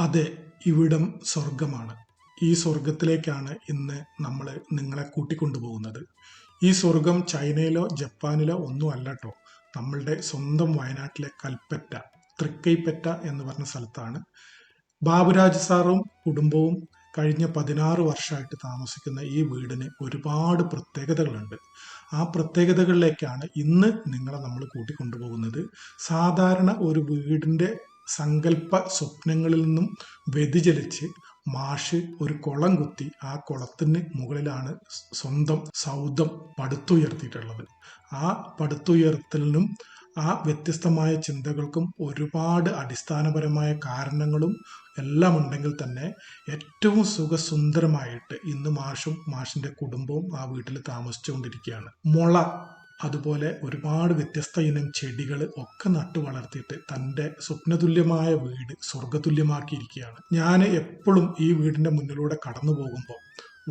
അതെ, ഇവിടം സ്വർഗമാണ്. ഈ സ്വർഗത്തിലേക്കാണ് ഇന്ന് നമ്മൾ നിങ്ങളെ കൂട്ടിക്കൊണ്ടുപോകുന്നത്. ഈ സ്വർഗം ചൈനയിലോ ജപ്പാനിലോ ഒന്നും അല്ലട്ടോ. നമ്മളുടെ സ്വന്തം വയനാട്ടിലെ കൽപ്പറ്റ, തൃക്കൈപ്പറ്റ എന്ന് പറഞ്ഞ സ്ഥലത്താണ്. ബാബുരാജ് സാറും കുടുംബവും കഴിഞ്ഞ 16 വർഷമായിട്ട് താമസിക്കുന്ന ഈ വീടിന് ഒരുപാട് പ്രത്യേകതകളുണ്ട്. ആ പ്രത്യേകതകളിലേക്കാണ് ഇന്ന് നിങ്ങളെ നമ്മൾ കൂട്ടിക്കൊണ്ടുപോകുന്നത്. സാധാരണ ഒരു വീടിൻ്റെ സങ്കല്പ സ്വപ്നങ്ങളിൽ നിന്നും വ്യതിചലിച്ച് മാഷ് ഒരു കുളം കുത്തി ആ കുളത്തിന് മുകളിലാണ് സ്വന്തം സൗധം പടുത്തുയർത്തിയിട്ടുള്ളത്. ആ പടുത്തുയർത്തലിനും ആ വ്യത്യസ്തമായ ചിന്തകൾക്കും ഒരുപാട് അടിസ്ഥാനപരമായ കാരണങ്ങളും എല്ലാം ഉണ്ടെങ്കിൽ തന്നെ ഏറ്റവും സുഖസുന്ദരമായിട്ട് ഇന്ന് മാഷിന്റെ കുടുംബവും ആ വീട്ടിൽ താമസിച്ചുകൊണ്ടിരിക്കുകയാണ്. മുള, അതുപോലെ ഒരുപാട് വ്യത്യസ്ത ഇനം ചെടികൾ ഒക്കെ നട്ടു വളർത്തിയിട്ട് തൻ്റെ സ്വപ്നതുല്യമായ വീട് സ്വർഗതുല്യമാക്കിയിരിക്കുകയാണ്. ഞാൻ എപ്പോഴും ഈ വീടിൻ്റെ മുന്നിലൂടെ കടന്നു പോകുമ്പോൾ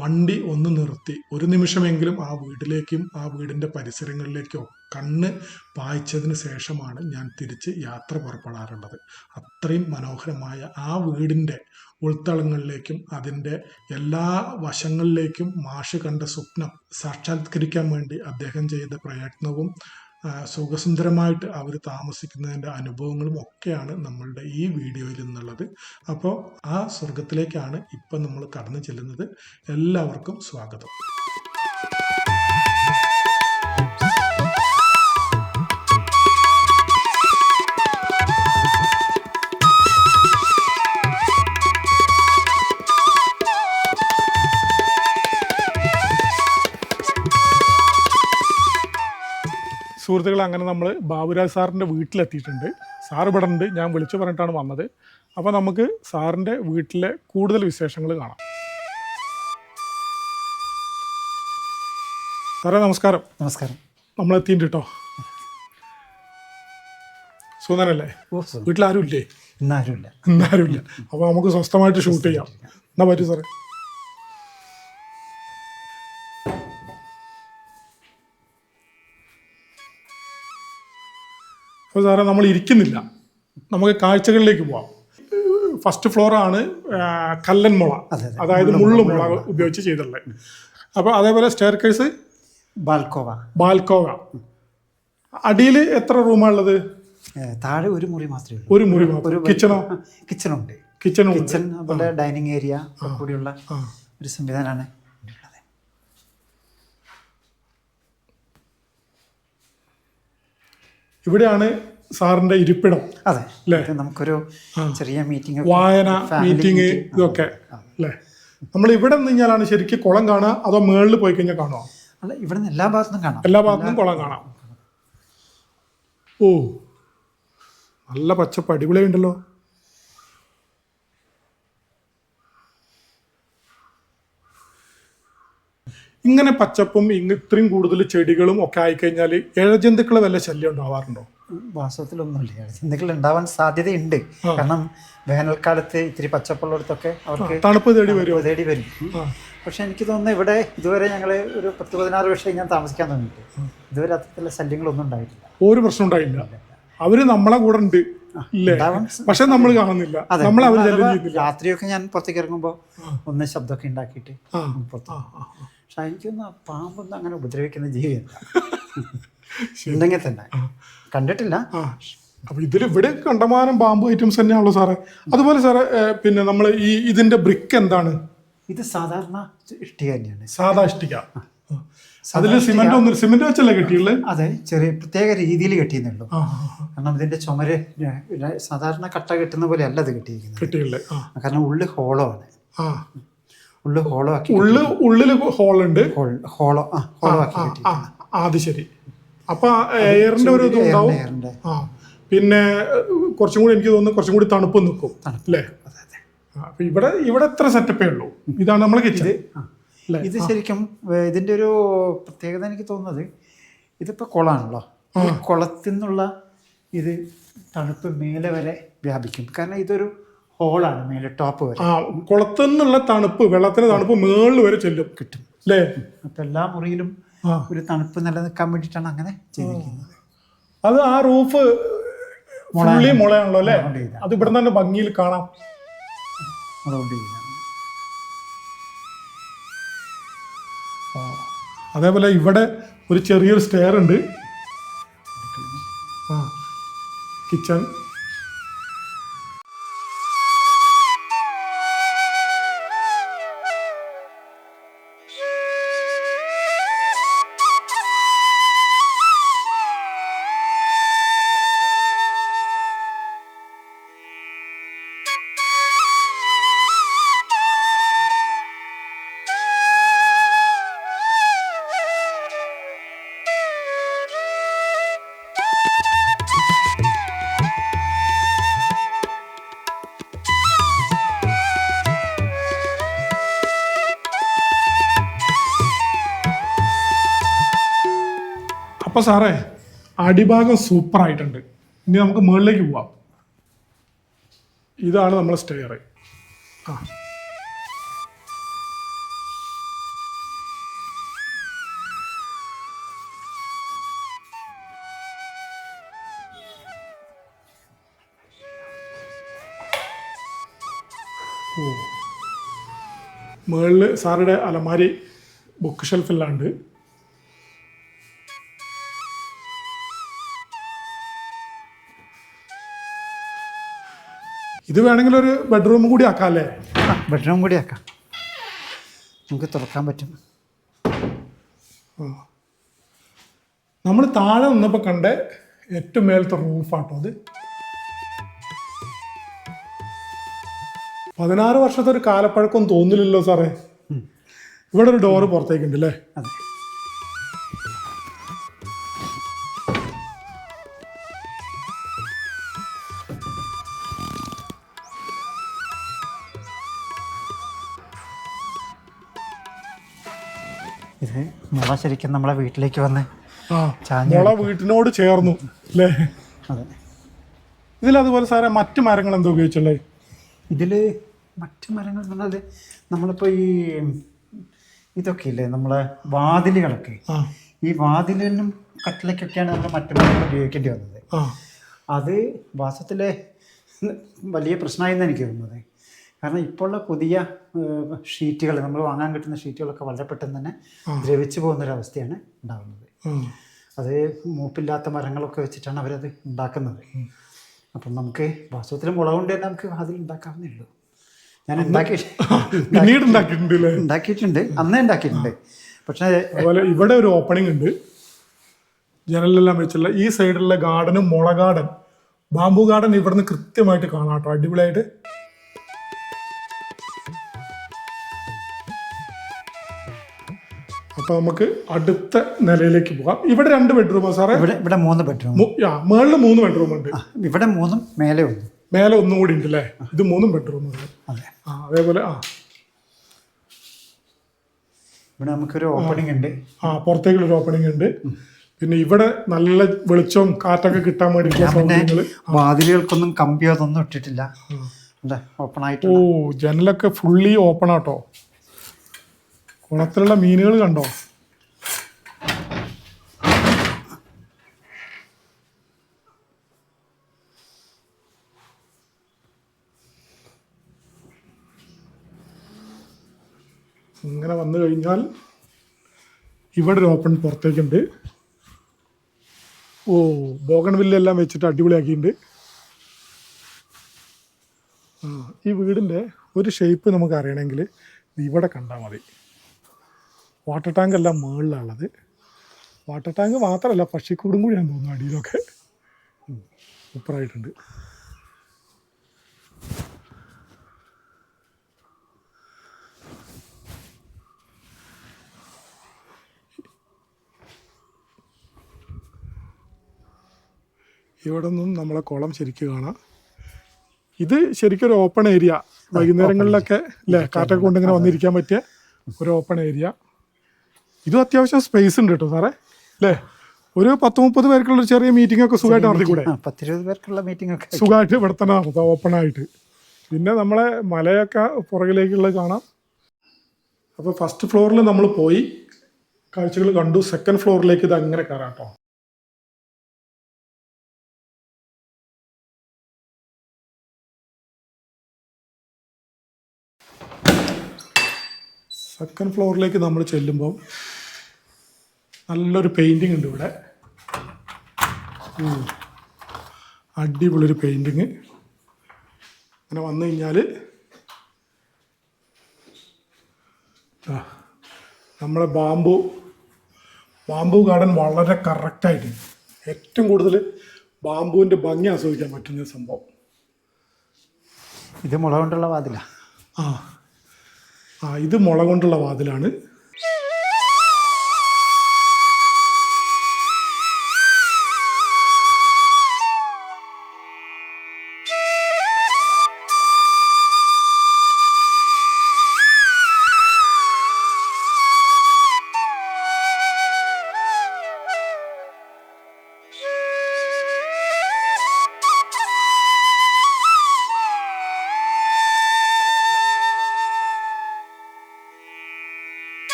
വണ്ടി ഒന്ന് നിർത്തി ഒരു നിമിഷമെങ്കിലും ആ വീട്ടിലേക്കും ആ വീടിൻ്റെ പരിസരങ്ങളിലേക്കോ കണ്ണ് പായിച്ചതിന് ശേഷമാണ് ഞാൻ തിരിച്ച് യാത്ര പുറപ്പെടാറുള്ളത്. അത്രയും മനോഹരമായ ആ വീടിൻ്റെ ഉൾത്തളങ്ങളിലേക്കും അതിൻ്റെ എല്ലാ വശങ്ങളിലേക്കും മാഷ് കണ്ട സ്വപ്നം സാക്ഷാത്കരിക്കാൻ വേണ്ടി അദ്ദേഹം ചെയ്ത പ്രയത്നവും സുഖസുന്ദരമായിട്ട് അവർ താമസിക്കുന്നതിൻ്റെ അനുഭവങ്ങളും ഒക്കെയാണ് നമ്മളുടെ ഈ വീഡിയോയിൽ നിന്നുള്ളത്. അപ്പോൾ ആ സ്വർഗത്തിലേക്കാണ് ഇപ്പം നമ്മൾ കടന്നു ചെല്ലുന്നത്. എല്ലാവർക്കും സ്വാഗതം. സുഹൃത്തുക്കൾ, അങ്ങനെ നമ്മൾ ബാബുരാജ് സാറിൻ്റെ വീട്ടിലെത്തിയിട്ടുണ്ട്. സാർ ഇവിടെ ഉണ്ട്, ഞാൻ വിളിച്ചു പറഞ്ഞിട്ടാണ് വന്നത്. അപ്പോൾ നമുക്ക് സാറിൻ്റെ വീട്ടിലെ കൂടുതൽ വിശേഷങ്ങൾ കാണാം. സാറേ നമസ്കാരം. നമസ്കാരം. നമ്മളെത്തിയിട്ടുണ്ട് കേട്ടോ. സുന്ദരല്ലേ? വീട്ടിലാരും ഇല്ലേ? ഇന്നാരുമില്ല. അപ്പോൾ നമുക്ക് സ്വസ്ഥമായിട്ട് ഷൂട്ട് ചെയ്യാം. എന്നാ പറ്റൂ സാറേ? അപ്പോൾ സാറേ നമ്മൾ ഇരിക്കുന്നില്ല, നമുക്ക് കാഴ്ചകളിലേക്ക് പോവാം. ഫസ്റ്റ് ഫ്ലോറാണ് കല്ലൻ മുള, അതായത് മുള്ളുമുള ഉപയോഗിച്ച് ചെയ്തിട്ടുള്ളത്. അപ്പോൾ അതേപോലെ സ്റ്റെയർ കേസ് ബാൽക്കോവ. അടിയിൽ എത്ര റൂമാണുള്ളത്? താഴെ ഒരു മുറി മാത്രമേ ഉള്ളൂ. ഒരു മുറി മാത്രം. കിച്ചണുണ്ട്. അതുപോലെ ഡൈനിങ് ഏരിയ കൂടിയുള്ള ഒരു സംവിധാനമാണ്. ഇവിടെയാണ് സാറിന്റെ ഇരിപ്പിടം. അതെ, നമുക്കൊരു ചെറിയ മീറ്റിംഗ്, വായന, മീറ്റിംഗ്, ഇതൊക്കെ അല്ലേ. നമ്മൾ ഇവിടെ നിന്ന് കഴിഞ്ഞാലാണ് ശരിക്കും കുളം കാണുക, അതോ മേളിൽ പോയി കഴിഞ്ഞാൽ കാണുമോ? അല്ല, ഇവിടെ നിന്ന് എല്ലാ ഭാഗത്തും കാണാം. എല്ലാ ഭാഗത്തും കുളം കാണാം. ഓ, നല്ല പച്ചപ്പ്, അടിപൊളിയുണ്ടല്ലോ. ഇങ്ങനെ പച്ചപ്പും ഇത്രയും കൂടുതൽ ചെടികളും ഒക്കെ ആയിക്കഴിഞ്ഞാൽ ഇഴജന്തുക്കളെ വല്ല ശല്യം ഉണ്ടാവാറുണ്ടോ? വാസ്തവത്തിലൊന്നുമില്ല. ഇഴജന്തുക്കൾ ഉണ്ടാവാൻ സാധ്യതയുണ്ട്. കാരണം വേനൽക്കാലത്ത് ഇത്തിരി പച്ചപ്പുള്ളിടത്തൊക്കെ അവർക്ക് തണുപ്പ് തേടി വരും. പക്ഷെ എനിക്ക് തോന്നുന്നു ഇവിടെ ഇതുവരെ ഞങ്ങൾ ഒരു 10-16 വർഷം ഞാൻ താമസിക്കാൻ തുടങ്ങിയിട്ട് ഇതുവരെ അത്തരത്തിലുള്ള ശല്യങ്ങളൊന്നും ഉണ്ടായിട്ടില്ല. ഒരു പ്രശ്നം ഉണ്ടായില്ല. അവര് നമ്മളെ കൂടെ ഉണ്ട്, പക്ഷെ നമ്മൾ കാണുന്നില്ല. രാത്രിയൊക്കെ ഞാൻ പുറത്തേക്ക് ഇറങ്ങുമ്പോൾ ഒന്ന് ശബ്ദമൊക്കെ ഉണ്ടാക്കിയിട്ട് പുറത്ത്. പക്ഷെ എനിക്കൊന്നും പാമ്പൊന്നും അങ്ങനെ ഉപദ്രവിക്കുന്ന ജീവിയല്ല. ഉണ്ടെങ്കിൽ തന്നെ കണ്ടിട്ടില്ല. അപ്പൊ ഇതിലിവിടെ കണ്ടമാനം പാമ്പ് ഐറ്റംസ് തന്നെയാണല്ലോ സാറേ. അതുപോലെ സാറേ, പിന്നെ നമ്മൾ ഇതിന്റെ ബ്രിക്ക് എന്താണ്? ഇത് സാധാരണ ഇഷ്ടിക തന്നെയാണ്. സാധാ ഇഷ്ടിക. അതില് സിമെന്റ് വെച്ചല്ലേ കെട്ടിയുള്ളത്? അതെ, ചെറിയ പ്രത്യേക രീതിയിൽ കെട്ടിയെന്നുള്ളൂ. കാരണം ഇതിന്റെ ചുമര് സാധാരണ കട്ട കെട്ടുന്ന പോലെ അല്ല ഇത് കെട്ടിയിരിക്കുന്നത്. കാരണം ഉള്ളിൽ ഹോളോ ആണ്. ഉള്ളില് ഹോളുണ്ട്. അത് ശരി. അപ്പൊ എയറിന്റെ ഒരു ഇത് ഉണ്ടാവും. പിന്നെ കുറച്ചും കൂടി എനിക്ക് തോന്നുന്നു കുറച്ചും കൂടി തണുപ്പ് നിൽക്കും അല്ലേ? അപ്പൊ ഇവിടെ എത്ര സെറ്റപ്പേ ഉള്ളൂ. ഇതാണ് നമ്മളെ കിച്ചൺ. ഇത് ശരിക്കും ഇതിന്റെ ഒരു പ്രത്യേകത എനിക്ക് തോന്നുന്നത്, ഇതിപ്പോ കുളമാണല്ലോ, കുളത്തിൽ നിന്നുള്ള ഇത് തണുപ്പ് മേലെ വരെ വ്യാപിക്കും. കാരണം ഇതൊരു ഹോളാണ്, മേലെ ടോപ്പ് വരെ. കുളത്തിൽ നിന്നുള്ള തണുപ്പ്, വെള്ളത്തിന്റെ തണുപ്പ് മേളിൽ വരെ കിട്ടും അല്ലേ? അപ്പൊ എല്ലാ മുറിയിലും ഒരു തണുപ്പ് നിലനിൽക്കാൻ വേണ്ടിയിട്ടാണ് അങ്ങനെ ചെയ്തിരിക്കുന്നത്. അത് ആ റൂഫ് മുളയാണല്ലോ അല്ലേ? അത് ഇവിടെ തന്നെ ഭംഗിയിൽ കാണാം. അതുകൊണ്ട് ചെയ്യുന്നതാണ്. അതേപോലെ ഇവിടെ ഒരു ചെറിയൊരു സ്റ്റെയർ ഉണ്ട്. ആ, കിച്ചൺ. അപ്പൊ സാറേ, അടിഭാഗം സൂപ്പർ ആയിട്ടുണ്ട്. ഇനി നമുക്ക് മുകളിലേക്ക് പോവാം. ഇതാണ് നമ്മളെ സ്റ്റെയർ. ആ, മുകളിൽ സാറുടെ അലമാരി ബുക്ക് ഷെൽഫില്ലാണ്ട്. ഇത് വേണമെങ്കിൽ ഒരു ബെഡ്റൂം കൂടി ആക്കാം അല്ലേ? ബെഡ്റൂം കൂടി ആക്കാം, നമുക്ക് തുറക്കാൻ പറ്റും. നമ്മൾ താഴെ നിന്നപ്പോൾ കണ്ട ഏറ്റവും മേലത്തെ റൂഫാട്ടോ അത്. 16 വർഷത്തെ ഒരു കാലപ്പഴക്കം തോന്നില്ലല്ലോ സാറേ. ഇവിടെ ഒരു ഡോറ് പുറത്തേക്കുണ്ട് അല്ലേ? അതെ. ഇത് മുള ശരിക്കും നമ്മളെ വീട്ടിലേക്ക് വന്ന് മുള വീട്ടിനോട് ചേർന്നു അല്ലേ? അതെ. ഇതിലതുപോലെ സാറേ മറ്റു മരങ്ങൾ എന്താ ഉപയോഗിച്ചുള്ളത്? ഇതിൽ മറ്റു മരങ്ങൾ എന്ന് പറഞ്ഞാൽ നമ്മളിപ്പോൾ ഈ ഇതൊക്കെ ഇല്ലേ, നമ്മളെ വാതിലുകളൊക്കെ, ഈ വാതിലിനും കട്ടിലേക്കൊക്കെയാണ് നമ്മൾ മറ്റു മരങ്ങൾ ഉപയോഗിക്കേണ്ടി വന്നത്. അത് വാസത്തിലെ വലിയ പ്രശ്നമായെന്ന് എനിക്ക് തോന്നുന്നത്. കാരണം ഇപ്പോഴുള്ള പുതിയ ഷീറ്റുകൾ, നമ്മൾ വാങ്ങാൻ കിട്ടുന്ന ഷീറ്റുകളൊക്കെ വളരെ പെട്ടെന്ന് തന്നെ ദ്രവിച്ചു പോകുന്നൊരവസ്ഥയാണ് ഉണ്ടാകുന്നത്. അത് മൂപ്പില്ലാത്ത മരങ്ങളൊക്കെ വെച്ചിട്ടാണ് അവരത് ഉണ്ടാക്കുന്നത്. അപ്പം നമുക്ക് വാസ്തവത്തിൽ മുള കൊണ്ട് തന്നെ നമുക്ക് അതിൽ ഉണ്ടാക്കാവുന്നേ ഉള്ളൂ. ഞാൻ ഉണ്ടാക്കിയിട്ടുണ്ട്, അന്നേ ഉണ്ടാക്കിയിട്ടുണ്ട്. പക്ഷേ അതുപോലെ ഇവിടെ ഒരു ഓപ്പണിംഗ് ഉണ്ട്, ജനലെല്ലാം വെച്ചുള്ള. ഈ സൈഡിലുള്ള ഗാർഡനും മുള ഗാർഡൻ, ബാംബു ഗാർഡൻ ഇവിടുന്ന് കൃത്യമായിട്ട് കാണാം കേട്ടോ, അടിപൊളിയായിട്ട്. അപ്പൊ നമുക്ക് അടുത്ത നിലയിലേക്ക് പോകാം. ഇവിടെ 2 ബെഡ്റൂമാ സാറേ? ഇവിടെ 3 ബെഡ്റൂം. മുകളിൽ 3 ബെഡ്റൂം ഉണ്ട്. ഇവിടെ 3ഉം മേലെ 1. മേലെ 1 കൂടി ഉണ്ട് അല്ലേ? ഇത് 3 ബെഡ്റൂമാണ്. അതേപോലെ ഇവിടെ നമുക്കൊരു ഓപ്പണിംഗ് ഉണ്ട്. പുറത്തേക്കുള്ളൊരു ഓപ്പണിംഗ് ഉണ്ട്. പിന്നെ ഇവിടെ നല്ല വെളിച്ചവും കാറ്റൊക്കെ കിട്ടാൻ വേണ്ടി വാതിലുകൾക്കൊന്നും കമ്പിയോ അതൊന്നും ഇട്ടിട്ടില്ല, ഓപ്പൺ ആയിട്ട്. ജനലൊക്കെ ഫുള്ളി ഓപ്പൺ ആട്ടോ. കുളത്തിലുള്ള മീനുകൾ കണ്ടോ? ഇങ്ങനെ വന്നു കഴിഞ്ഞാൽ ഇവിടെ ഒരു ഓപ്പൺ പുറത്തേക്കുണ്ട്. ബോഗൺവില്ലെല്ലാം വെച്ചിട്ട് അടിപൊളിയാക്കിയിട്ടുണ്ട്. ഈ വീടിൻ്റെ ഒരു ഷേപ്പ് നമുക്ക് അറിയണമെങ്കിൽ ഇവിടെ കണ്ടാൽ മതി. വാട്ടർ ടാങ്ക് എല്ലാം മുകളിലാണുള്ളത്. വാട്ടർ ടാങ്ക് മാത്രമല്ല, പക്ഷിക്കൂടും കൂടിയാണെന്ന് തോന്നുന്നു അടിയിലൊക്കെ. സൂപ്പറായിട്ടുണ്ട്. ഇവിടെ നിന്നും നമ്മളെ കുളം ശരിക്കും കാണാം. ഇത് ശരിക്കും ഒരു ഓപ്പൺ ഏരിയ. വൈകുന്നേരങ്ങളിലൊക്കെ അല്ലേ, കാറ്റൊക്കെ കൊണ്ട് ഇങ്ങനെ വന്നിരിക്കാൻ പറ്റിയ ഒരു ഓപ്പൺ ഏരിയ. ഇതും അത്യാവശ്യം സ്പേസ് ഉണ്ട് കേട്ടോ സാറേ അല്ലേ? ഒരു 10-30 പേർക്കുള്ള ഒരു ചെറിയ മീറ്റിംഗ് ഒക്കെ സുഖമായിട്ട് നടത്തിക്കൂടെ? 10-20 പേർക്കുള്ള മീറ്റിംഗ് ഒക്കെ സുഖമായിട്ട് ഇവിടെ തന്നെ നടത്താം ഓപ്പൺ ആയിട്ട്. പിന്നെ നമ്മളെ മലയൊക്കെ പുറകിലേക്കുള്ളത് കാണാം. അപ്പോൾ ഫസ്റ്റ് ഫ്ലോറിൽ നമ്മൾ പോയി കാഴ്ചകൾ കണ്ടു. സെക്കൻഡ് ഫ്ലോറിലേക്ക് ഇത് അങ്ങനെ കയറാം കേട്ടോ. സെക്കൻഡ് ഫ്ലോറിലേക്ക് നമ്മൾ ചെല്ലുമ്പോൾ നല്ലൊരു പെയിൻറ്റിങ് ഉണ്ട് ഇവിടെ. അടിപൊളിയൊരു പെയിൻറ്റിങ്. അങ്ങനെ വന്നു കഴിഞ്ഞാൽ നമ്മളെ ബാംബു ഗാർഡൻ വളരെ കറക്റ്റായിട്ട് ഏറ്റവും കൂടുതൽ ബാംബുവിൻ്റെ ഭംഗി ആസ്വദിക്കാൻ പറ്റുന്ന സംഭവം. ഇത് മുള കൊണ്ടുള്ള വാതിലാണ്. ഇത് മുള കൊണ്ടുള്ള വാതിലാണ്.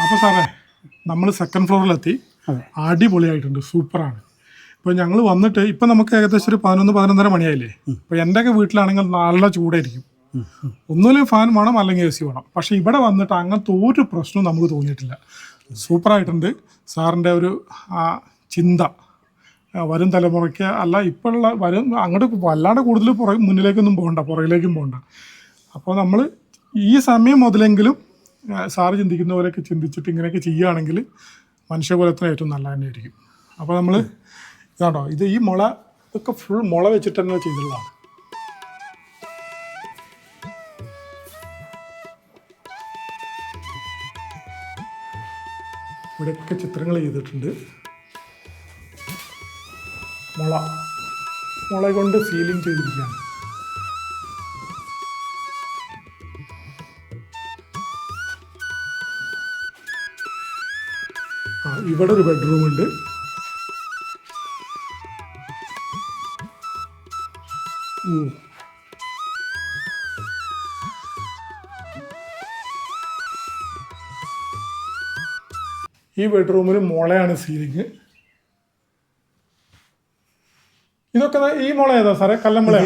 അപ്പോൾ സാറേ നമ്മൾ സെക്കൻഡ് ഫ്ലോറിലെത്തി. അടിപൊളിയായിട്ടുണ്ട്, സൂപ്പറാണ്. ഇപ്പോൾ ഞങ്ങൾ വന്നിട്ട് ഇപ്പം നമുക്ക് ഏകദേശം ഒരു 11-11:30 മണിയായില്ലേ. ഇപ്പോൾ എൻ്റെയൊക്കെ വീട്ടിലാണെങ്കിൽ നല്ല ചൂടായിരിക്കും. ഒന്നുമില്ലെങ്കിൽ ഫാൻ വേണം, അല്ലെങ്കിൽ AC വേണം. പക്ഷേ ഇവിടെ വന്നിട്ട് അങ്ങനത്തെ ഒരു പ്രശ്നവും നമുക്ക് തോന്നിയിട്ടില്ല. സൂപ്പറായിട്ടുണ്ട്. സാറിൻ്റെ ഒരു ചിന്ത വരും തലമുറയ്ക്ക് അല്ല, ഇപ്പോഴുള്ള അങ്ങോട്ട് വല്ലാണ്ട് കൂടുതൽ മുന്നിലേക്കൊന്നും പോകണ്ട, പുറകിലേക്കും പോകണ്ട. അപ്പോൾ നമ്മൾ ഈ സമയം മുതലെങ്കിലും സാറ് ചിന്തിക്കുന്ന പോലെയൊക്കെ ചിന്തിച്ചിട്ട് ഇങ്ങനെയൊക്കെ ചെയ്യുകയാണെങ്കിൽ മനുഷ്യകുലത്തിന് ഏറ്റവും നല്ല തന്നെയായിരിക്കും. അപ്പോൾ നമ്മൾ ഇതാണോ ഇത്, ഈ മുള ഇതൊക്കെ ഫുൾ മുള വെച്ചിട്ട് തന്നെ ചെയ്തിട്ടുള്ളതാണ്. ഇവിടെയൊക്കെ ചിത്രങ്ങൾ ചെയ്തിട്ടുണ്ട്. മുള കൊണ്ട് സീലിംഗ് ചെയ്തിരിക്കുകയാണ്. ഇവിടെ ഒരു ബെഡ്റൂം ഉണ്ട്. ഈ ബെഡ്റൂമിൽ മുളയാണ് സീലിംഗ്. ഇതൊക്കെ ഈ മുള ഏതാ സാറേ? കല്ലമുള?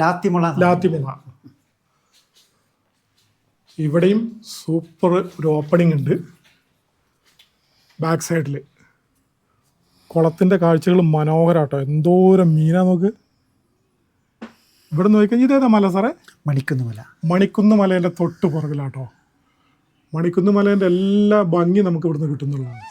ലാത്തിമുള. ഇവിടെയും സൂപ്പർ ഒരു ഓപ്പണിംഗ് ഉണ്ട്. ബാക്ക് സൈഡിൽ കുളത്തിൻ്റെ കാഴ്ചകൾ മനോഹരാട്ടോ. എന്തോരം മീനാ നോക്ക്. ഇവിടെ നോക്കിക്കഴിഞ്ഞാൽ ഇതേതാ മല സാറേ? മണിക്കുന്ന് മലേൻ്റെ തൊട്ട് പുറകിലാട്ടോ. മണിക്കുന്ന് മലേൻ്റെ എല്ലാ ഭംഗി നമുക്ക് ഇവിടുന്ന് കിട്ടുന്നുള്ളതാണ്.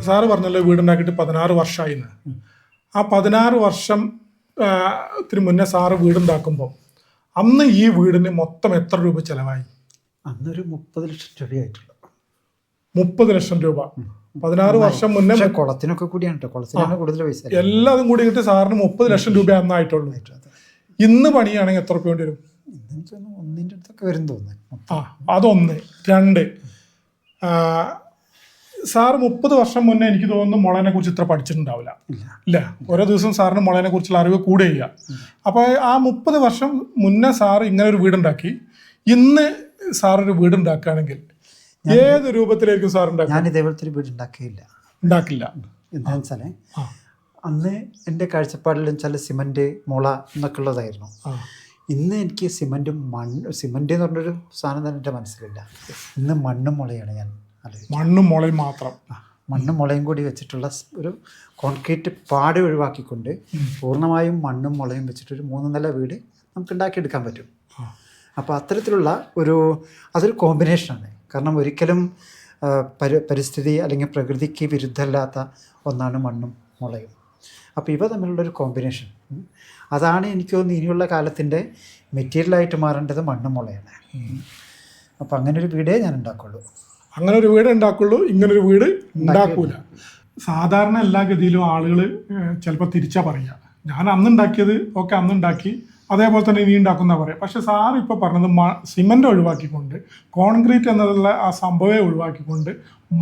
സാറ് പറഞ്ഞല്ലോ വീടുണ്ടാക്കിയിട്ട് 16 വർഷമായിന്ന്. ആ 16 വർഷം ത്തിന് മുന്നേ സാറ് വീടുണ്ടാക്കുമ്പോൾ അന്ന് ഈ വീടിന് മൊത്തം എത്ര രൂപ ചെലവായി? അന്നൊരു 30 ലക്ഷം രൂപയായിട്ടുള്ളൂ. 30 ലക്ഷം രൂപ 16 വർഷം മുന്നേ. കുളത്തിനൊക്കെ കൂടിയാണ്, കുളത്തിനാണ് കൂടുതൽ പൈസ. എല്ലാതും കൂടി കിട്ടി സാറിന് 30 ലക്ഷം രൂപ അന്നായിട്ടുള്ളൂ. ഇന്ന് പണിയാണെങ്കിൽ എത്ര രൂപ വേണ്ടി വരും? 1 അടുത്തൊക്കെ വരും തോന്നുന്നു. അതൊന്ന്. 2, സാറ് 30 വർഷം മുന്നേ എനിക്ക് തോന്നുന്നു മുളനെ കുറിച്ച് ഇത്ര പഠിച്ചിട്ടുണ്ടാവില്ല. ഇല്ല, ഓരോ ദിവസം സാറിന് മുളനെ കുറിച്ചുള്ള അറിവ് കൂടെ ചെയ്യുക. അപ്പോൾ ആ 30 വർഷം മുന്നേ സാറ് ഇങ്ങനെ ഒരു വീടുണ്ടാക്കി ഇന്ന് സാറൊരു വീടുണ്ടാക്കുകയാണെങ്കിൽ ഏത് രൂപത്തിലായിരിക്കും സാർ ഉണ്ടാക്കുക? ഞാൻ ഇതേപോലത്തെ ഒരു വീട് ഉണ്ടാക്കില്ല. എന്താണെന്ന് വെച്ചാൽ അന്ന് എൻ്റെ കാഴ്ചപ്പാടിൽ വെച്ചാൽ സിമൻറ്റ്, മുള എന്നൊക്കെ ഉള്ളതായിരുന്നു. ഇന്ന് എനിക്ക് സിമൻറ്റ് എന്ന് പറഞ്ഞൊരു സാധനം തന്നെ എൻ്റെ മനസ്സിലില്ല. ഇന്ന് മണ്ണും മുളയാണ് ഞാൻ മണ്ണും മുളയും മാത്രം. മണ്ണും മുളയും കൂടി വെച്ചിട്ടുള്ള ഒരു കോൺക്രീറ്റ് പാട് ഒഴിവാക്കിക്കൊണ്ട് പൂർണ്ണമായും മണ്ണും മുളയും വെച്ചിട്ടൊരു 3 നില വീട് നമുക്ക് ഉണ്ടാക്കിയെടുക്കാൻ പറ്റും. അപ്പോൾ അത്തരത്തിലുള്ള അതൊരു കോമ്പിനേഷനാണ്. കാരണം ഒരിക്കലും പരിസ്ഥിതി അല്ലെങ്കിൽ പ്രകൃതിക്ക് വിരുദ്ധമല്ലാത്ത ഒന്നാണ് മണ്ണും മുളയും. അപ്പോൾ ഇവ തമ്മിലുള്ളൊരു കോമ്പിനേഷൻ, അതാണ് എനിക്ക് തോന്നുന്നു ഇനിയുള്ള കാലത്തിൻ്റെ മെറ്റീരിയലായിട്ട് മാറേണ്ടത് മണ്ണും മുളയാണ്. അപ്പോൾ അങ്ങനെ ഒരു വീടേ ഞാൻ ഉണ്ടാക്കുള്ളൂ. അങ്ങനെ ഒരു വീട് ഉണ്ടാക്കുള്ളൂ, ഇങ്ങനൊരു വീട് ഉണ്ടാക്കൂല. സാധാരണ എല്ലാ ഗതിയിലും ആളുകൾ ചിലപ്പോൾ തിരിച്ചാ പറയുക, ഞാൻ അന്നുണ്ടാക്കിയത് ഓക്കെ അന്നുണ്ടാക്കി അതേപോലെ തന്നെ ഇനി ഉണ്ടാക്കുന്ന പറയാം. പക്ഷെ സാർ ഇപ്പോൾ പറഞ്ഞത് സിമൻ്റ് ഒഴിവാക്കിക്കൊണ്ട്, കോൺക്രീറ്റ് എന്നുള്ള ആ സംഭവം ഒഴിവാക്കിക്കൊണ്ട്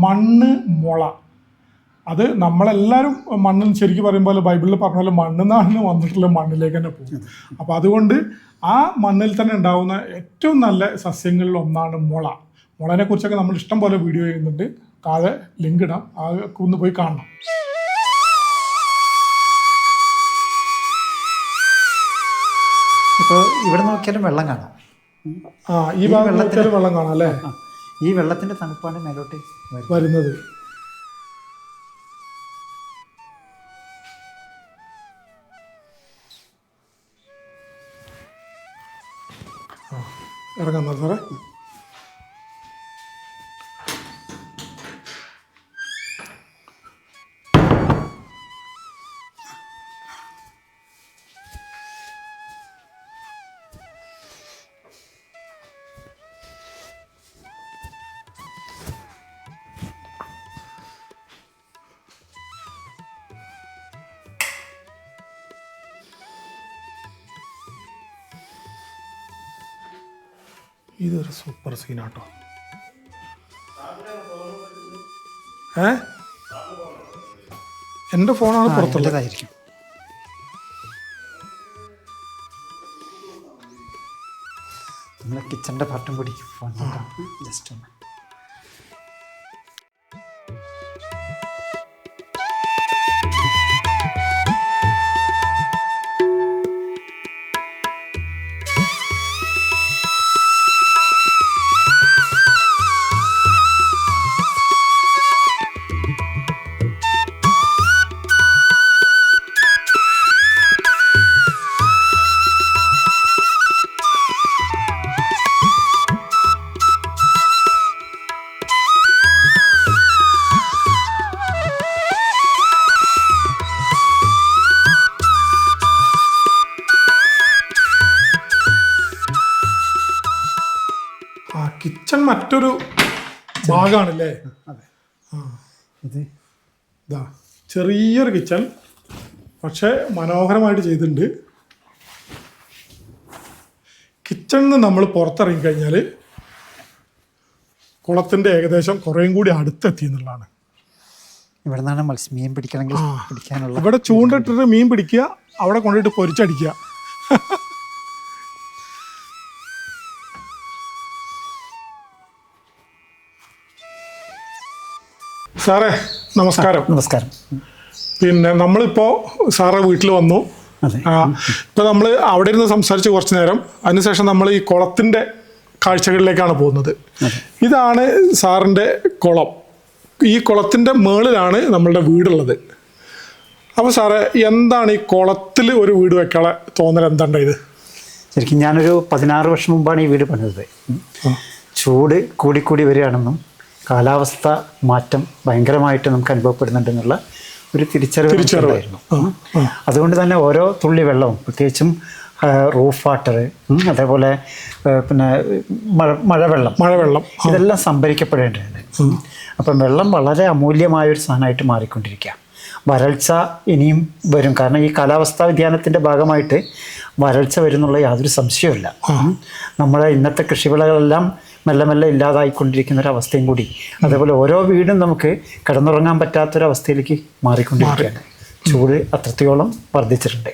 മണ്ണ് മുള, അത് നമ്മളെല്ലാവരും മണ്ണിൽ ശരിക്കും പറയുമ്പോൾ ബൈബിളിൽ പറഞ്ഞ പോലെ മണ്ണെന്നാണ് വന്നിട്ടുള്ള മണ്ണിലേക്ക് തന്നെ പോകും. അപ്പോൾ അതുകൊണ്ട് ആ മണ്ണിൽ തന്നെ ഉണ്ടാകുന്ന ഏറ്റവും നല്ല സസ്യങ്ങളിൽ ഒന്നാണ് മുള. മുളനെ കുറിച്ചൊക്കെ നമ്മൾ ഇഷ്ടം പോലെ വീഡിയോ ചെയ്യുന്നുണ്ട്, താഴെ ലിങ്ക് ഇടാം, ഒന്ന് പോയി കാണണം. ഇപ്പോൾ ഇവിടെ നോക്കിയാലും വെള്ളം കാണാം. ഈ ഭാഗം നോക്കിയാലും വെള്ളം കാണാം അല്ലേ? ഈ വെള്ളത്തിൻ്റെ തണുപ്പാണ് മേലോട്ട് വരുന്നത്. ഇറങ്ങാം സാറേ. ഇതൊരു സൂപ്പർ സീനാട്ടോ. എൻ്റെ ഫോണാണ് പുറത്തുള്ളതായിരിക്കും. നമ്മളെ കിച്ചൻ്റെ പാട്ടും കൂടി ഫോൺ ജസ്റ്റ് ഒന്ന്. കിച്ചൺ മറ്റൊരു ഭാഗമാണല്ലേ? ഇതാ ചെറിയൊരു കിച്ചൺ, പക്ഷെ മനോഹരമായിട്ട് ചെയ്തിട്ടുണ്ട്. കിച്ചണിൽ നിന്ന് നമ്മൾ പുറത്തിറങ്ങി കഴിഞ്ഞാൽ കുളത്തിൻ്റെ ഏകദേശം കുറേയും കൂടി അടുത്തെത്തി എന്നുള്ളതാണ്. ഇവിടെ നിന്നാണ് മീൻ പിടിക്കണമെങ്കിൽ പിടിക്കാനുള്ള, ഇവിടെ ചൂണ്ടിട്ടിട്ട് മീൻ പിടിക്കുക, അവിടെ കൊണ്ടുപോയിട്ട് പൊരിച്ചടിക്കുക. സാറേ നമസ്കാരം. നമസ്കാരം. പിന്നെ നമ്മളിപ്പോൾ സാറെ വീട്ടിൽ വന്നു. ഇപ്പോൾ നമ്മൾ അവിടെ ഇരുന്ന് സംസാരിച്ച് കുറച്ച് നേരം, അതിനുശേഷം നമ്മൾ ഈ കുളത്തിൻ്റെ കാഴ്ചകളിലേക്കാണ് പോകുന്നത്. ഇതാണ് സാറിൻ്റെ കുളം. ഈ കുളത്തിൻ്റെ മുകളിലാണ് നമ്മളുടെ വീടുള്ളത്. അപ്പോൾ സാറേ, എന്താണ് ഈ കുളത്തിൽ ഒരു വീട് വെക്കാനുള്ള തോന്നൽ എന്താണ്ടായത്? ശരിക്കും ഞാനൊരു 16 വർഷം മുമ്പാണ് ഈ വീട് പണിതത്. ചൂട് കൂടിക്കൂടി വരികയാണെന്നും കാലാവസ്ഥ മാറ്റം ഭയങ്കരമായിട്ട് നമുക്ക് അനുഭവപ്പെടുന്നുണ്ടെന്നുള്ള ഒരു തിരിച്ചറിവായിരുന്നു. അതുകൊണ്ട് തന്നെ ഓരോ തുള്ളി വെള്ളവും, പ്രത്യേകിച്ചും റൂഫ് വാട്ടർ, അതേപോലെ പിന്നെ മഴവെള്ളം ഇതെല്ലാം സംഭരിക്കപ്പെടേണ്ടതുണ്ട്. അപ്പം വെള്ളം വളരെ അമൂല്യമായൊരു സാധനമായിട്ട് മാറിക്കൊണ്ടിരിക്കുക. വരൾച്ച ഇനിയും വരും, കാരണം ഈ കാലാവസ്ഥാ വ്യതിയാനത്തിൻ്റെ ഭാഗമായിട്ട് വരൾച്ച വരുന്നുള്ള യാതൊരു സംശയവുമില്ല. നമ്മുടെ ഇന്നത്തെ കൃഷിവിളകളെല്ലാം മെല്ലെ മെല്ലെ ഇല്ലാതായിക്കൊണ്ടിരിക്കുന്ന ഒരവസ്ഥയും കൂടി, അതേപോലെ ഓരോ വീടും നമുക്ക് കിടന്നുറങ്ങാൻ പറ്റാത്തൊരവസ്ഥയിലേക്ക് മാറിക്കൊണ്ടിരിക്കുകയാണ്. ചൂട് അത്രത്തോളം വർദ്ധിച്ചിട്ടുണ്ട്.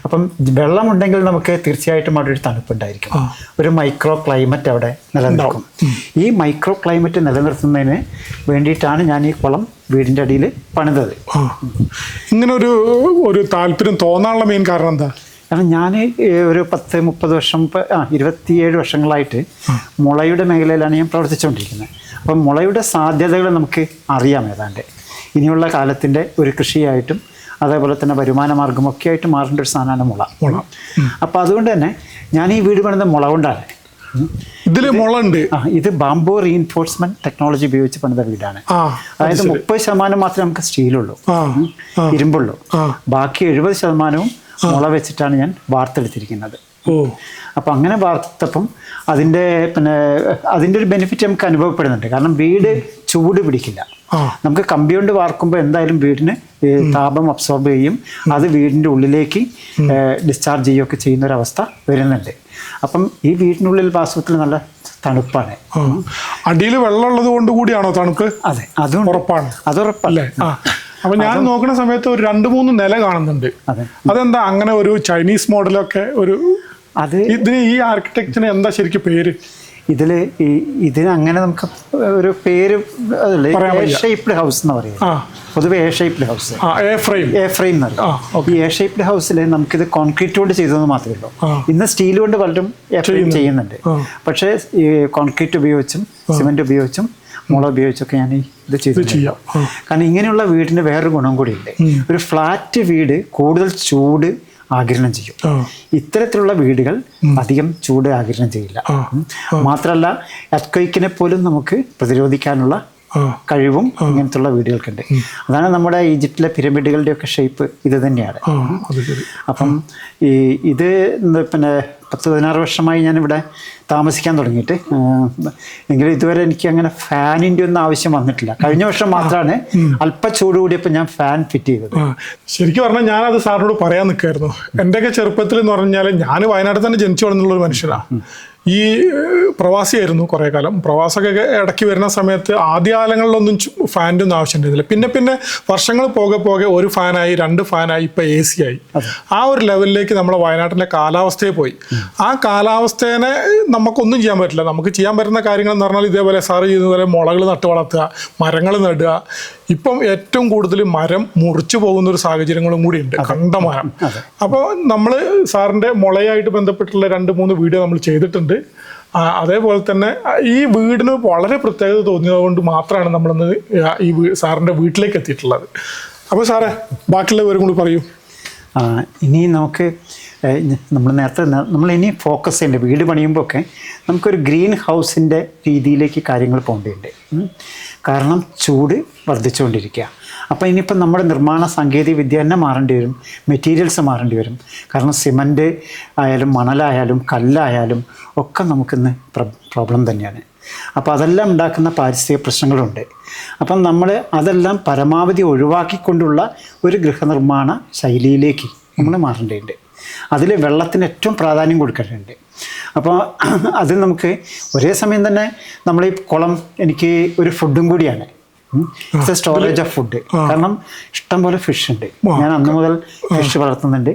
അപ്പം വെള്ളമുണ്ടെങ്കിൽ നമുക്ക് തീർച്ചയായിട്ടും അവിടെ ഒരു തണുപ്പുണ്ടായിരിക്കും, ഒരു മൈക്രോ ക്ലൈമറ്റ് അവിടെ നിലനിൽക്കും. ഈ മൈക്രോ ക്ലൈമറ്റ് നിലനിർത്തുന്നതിന് വേണ്ടിയിട്ടാണ് ഞാൻ ഈ കുളം വീടിൻ്റെ അടിയിൽ പണിതത്. ഇങ്ങനെ ഒരു താല്പര്യം തോന്നാനുള്ള മെയിൻ കാരണം എന്താ? കാരണം ഞാൻ ഒരു 10-30 വർഷം 27 വർഷങ്ങളായിട്ട് മുളയുടെ മേഖലയിലാണ് ഞാൻ പ്രവർത്തിച്ചുകൊണ്ടിരിക്കുന്നത്. അപ്പം മുളയുടെ സാധ്യതകൾ നമുക്ക് അറിയാം ഏതാണ്ട്. ഇനിയുള്ള കാലത്തിൻ്റെ ഒരു കൃഷിയായിട്ടും അതേപോലെ തന്നെ വരുമാന മാർഗമൊക്കെ ആയിട്ട് മാറേണ്ട ഒരു സാധനമാണ് മുള. അപ്പോൾ അതുകൊണ്ട് തന്നെ ഞാൻ ഈ വീട് പണിത മുള കൊണ്ടാണ്. ഇതിൽ മുള ഉണ്ട്. ഇത് ബാംബോ റീഇൻഫോഴ്സ്മെന്റ് ടെക്നോളജി ഉപയോഗിച്ച് പണിത വീടാണ്. അതായത് 30% മാത്രമേ നമുക്ക് സ്റ്റീലുള്ളൂ, ഇരുമ്പുള്ളൂ. ബാക്കി 70% മുള വെച്ചിട്ടാണ് ഞാൻ വാർത്തെടുത്തിരിക്കുന്നത്. അപ്പം അങ്ങനെ വാർത്തപ്പം അതിൻ്റെ ഒരു ബെനിഫിറ്റ് നമുക്ക് അനുഭവപ്പെടുന്നുണ്ട്. കാരണം വീട് ചൂട് പിടിക്കില്ല. നമുക്ക് കമ്പി കൊണ്ട് വാർക്കുമ്പോൾ എന്തായാലും വീടിന് താപം അബ്സോർബ് ചെയ്യും, അത് വീടിൻ്റെ ഉള്ളിലേക്ക് ഡിസ്ചാർജ് ചെയ്യുകയൊക്കെ ചെയ്യുന്നൊരവസ്ഥ വരുന്നുണ്ട്. അപ്പം ഈ വീടിനുള്ളിൽ വാസ്തവത്തിൽ നല്ല തണുപ്പാണ്. അടിയിൽ വെള്ളം ഉള്ളത് കൊണ്ട് കൂടിയാണോ തണുപ്പ്? അതെ, അതും ഉറപ്പാണ്. അതുറപ്പല്ലേ. അപ്പൊ ഞാൻ നോക്കുന്ന സമയത്ത് ഒരു 2-3 നില കാണുന്നുണ്ട്. അതെന്താ അങ്ങനെ ഒരു ചൈനീസ് മോഡലൊക്കെ ഒരു ഇതിന് ഈ ആർക്കിടെക്ചറിന് എന്താ ശരിക്കും പേര്? ഇതിന് അങ്ങനെ നമുക്ക് ഒരു പേര് ഷേപ്ഡ് ഹൗസ് എന്ന് പറയും. പൊതുവെ A shaped house, A frame എന്ന് പറയും. ഈ എ ഷേപ്ഡ് ഹൗസിൽ നമുക്കിത് കോൺക്രീറ്റ് കൊണ്ട് ചെയ്തതെന്ന് മാത്രമേ ഉള്ളൂ. ഇന്ന് സ്റ്റീൽ കൊണ്ട് പലരും എ ഫ്രെയിം ചെയ്യുന്നുണ്ട്. പക്ഷേ ഈ കോൺക്രീറ്റ് ഉപയോഗിച്ചും സിമെന്റ് ഉപയോഗിച്ചും മുള ഉപയോഗിച്ചൊക്കെ ഞാൻ ഇത് ചെയ്യാം. കാരണം ഇങ്ങനെയുള്ള വീടിന് വേറൊരു ഗുണം കൂടിയുണ്ട്. ഒരു ഫ്ലാറ്റ് വീട് കൂടുതൽ ചൂട് ആഗിരണം ചെയ്യും. ഇത്തരത്തിലുള്ള വീടുകൾ അധികം ചൂട് ആഗിരണം ചെയ്യില്ല. മാത്രമല്ല എർത്ക്വെയ്ക്കിനെ പോലും നമുക്ക് പ്രതിരോധിക്കാനുള്ള കഴിവും ഇങ്ങനത്തുള്ള വീടുകൾക്കുണ്ട്. അതാണ് നമ്മുടെ ഈജിപ്തിലെ പിരമിഡുകളുടെ ഒക്കെ ഷേപ്പ് ഇത് തന്നെയാണ്. അപ്പം ഇത് 10-16 വർഷമായി ഞാനിവിടെ താമസിക്കാൻ തുടങ്ങിയിട്ട്. എങ്കിലും ഇതുവരെ എനിക്ക് അങ്ങനെ ഫാനിൻ്റെ ഒന്നും ആവശ്യം വന്നിട്ടില്ല. കഴിഞ്ഞ വർഷം മാത്രമാണ് അല്പ ചൂട് കൂടിയപ്പോൾ ഞാൻ ഫാൻ ഫിറ്റ് ചെയ്തത്. ശരിക്കും പറഞ്ഞാൽ ഞാനത് സാറിനോട് പറയാൻ നിൽക്കായിരുന്നു. എൻ്റെയൊക്കെ ചെറുപ്പത്തിൽ എന്ന് പറഞ്ഞാൽ ഞാൻ വയനാട്ടിൽ തന്നെ ജനിച്ചു വളർന്നുള്ളൊരു മനുഷ്യനാണ്. ഈ പ്രവാസിയായിരുന്നു കുറേ കാലം. പ്രവാസമൊക്കെ ഇടയ്ക്ക് വരുന്ന സമയത്ത് ആദ്യകാലങ്ങളിലൊന്നും ഫാനിൻ്റെ ഒന്നും ആവശ്യമുണ്ടായിരുന്നില്ല. പിന്നെ വർഷങ്ങൾ പോകെ ഒരു ഫാനായി, 2 ഫാനായി, ഇപ്പം AC ആയി. ആ ഒരു ലെവലിലേക്ക് നമ്മുടെ വയനാട്ടിലെ കാലാവസ്ഥയെ പോയി. ആ കാലാവസ്ഥേനെ നമുക്കൊന്നും ചെയ്യാൻ പറ്റില്ല. നമുക്ക് ചെയ്യാൻ പറ്റുന്ന കാര്യങ്ങൾ എന്ന് പറഞ്ഞാൽ ഇതേപോലെ സാറ് ചെയ്യുന്നതുപോലെ മുളകൾ നട്ട് വളർത്തുക, മരങ്ങൾ നടുക. ഇപ്പം ഏറ്റവും കൂടുതൽ മരം മുറിച്ചു പോകുന്ന ഒരു സാഹചര്യങ്ങളും കൂടി ഉണ്ട്, കണ്ടമാനം. അപ്പോൾ നമ്മൾ സാറിൻ്റെ മുളയായിട്ട് ബന്ധപ്പെട്ടുള്ള 2-3 വീഡിയോ നമ്മൾ ചെയ്തിട്ടുണ്ട്. അതേപോലെ തന്നെ ഈ വീടിന് വളരെ പ്രത്യേകത തോന്നിയത് കൊണ്ട് മാത്രമാണ് നമ്മളിന്ന് ഈ സാറിൻ്റെ വീട്ടിലേക്ക് എത്തിയിട്ടുള്ളത്. അപ്പോൾ സാറേ ബാക്കിയുള്ളവരും കൂടി പറയൂ. ഇനി നമുക്ക് നമ്മൾ ഇനി ഫോക്കസ് ചെയ്യേണ്ട വീട് പണിയുമ്പോൾ ഒക്കെ നമുക്കൊരു ഗ്രീൻ ഹൗസിൻ്റെ രീതിയിലേക്ക് കാര്യങ്ങൾ പോകേണ്ടതുണ്ട്. കാരണം ചൂട് വർദ്ധിച്ചുകൊണ്ടിരിക്കുക. അപ്പോൾ ഇനിയിപ്പം നമ്മുടെ നിർമ്മാണ സാങ്കേതിക വിദ്യ തന്നെ മാറേണ്ടി വരും, മെറ്റീരിയൽസ് മാറേണ്ടി വരും. കാരണം സിമൻറ്റ് ആയാലും മണലായാലും കല്ലായാലും ഒക്കെ നമുക്കിന്ന് പ്രോബ്ലം തന്നെയാണ്. അപ്പോൾ അതെല്ലാം ഉണ്ടാക്കുന്ന പാരിസ്ഥിതിക പ്രശ്നങ്ങളുണ്ട്. അപ്പം നമ്മൾ അതെല്ലാം പരമാവധി ഒഴിവാക്കിക്കൊണ്ടുള്ള ഒരു ഗൃഹനിർമ്മാണ ശൈലിയിലേക്ക് നമ്മൾ മാറേണ്ടതുണ്ട്. അതിൽ വെള്ളത്തിന് ഏറ്റവും പ്രാധാന്യം കൊടുക്കേണ്ടതുണ്ട്. അപ്പോൾ അത് നമുക്ക് ഒരേ സമയം തന്നെ നമ്മൾ ഈ കുളം എനിക്ക് ഒരു ഫുഡും കൂടിയാണ്. It's A storage of food. കാരണം ഇഷ്ടംപോലെ ഫിഷ് ഉണ്ട്. ഞാൻ അന്ന് മുതൽ ഫിഷ് വളർത്തുന്നുണ്ട്.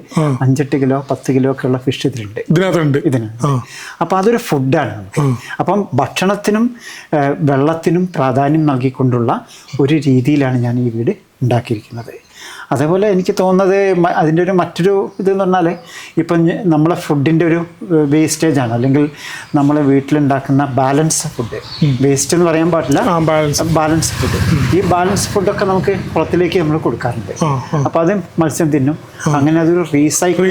5-8 കിലോ 10 കിലോ ഒക്കെ ഉള്ള ഫിഷ് ഇതിനുണ്ട്. അപ്പം അതൊരു ഫുഡാണ് നമുക്ക്. അപ്പം ഭക്ഷണത്തിനും വെള്ളത്തിനും പ്രാധാന്യം നൽകിക്കൊണ്ടുള്ള ഒരു രീതിയിലാണ് ഞാൻ ഈ വീട് ഉണ്ടാക്കിയിരിക്കുന്നത്. അതേപോലെ എനിക്ക് തോന്നുന്നത് അതിൻ്റെ മറ്റൊരു ഇതെന്ന് പറഞ്ഞാൽ ഇപ്പം നമ്മളെ ഫുഡിൻ്റെ ഒരു വേസ്റ്റേജാണ്, അല്ലെങ്കിൽ നമ്മൾ വീട്ടിലുണ്ടാക്കുന്ന ബാലൻസ് ഫുഡ്. വേസ്റ്റ് എന്ന് പറയാൻ പാടില്ല, ബാലൻസ് ഫുഡ്. ഈ ബാലൻസ് ഫുഡൊക്കെ നമുക്ക് കുളത്തിലേക്ക് നമ്മൾ കൊടുക്കാറുണ്ട്. അപ്പോൾ അത് മത്സ്യം തിന്നും. അങ്ങനെ അതൊരു റീസൈക്കിൾ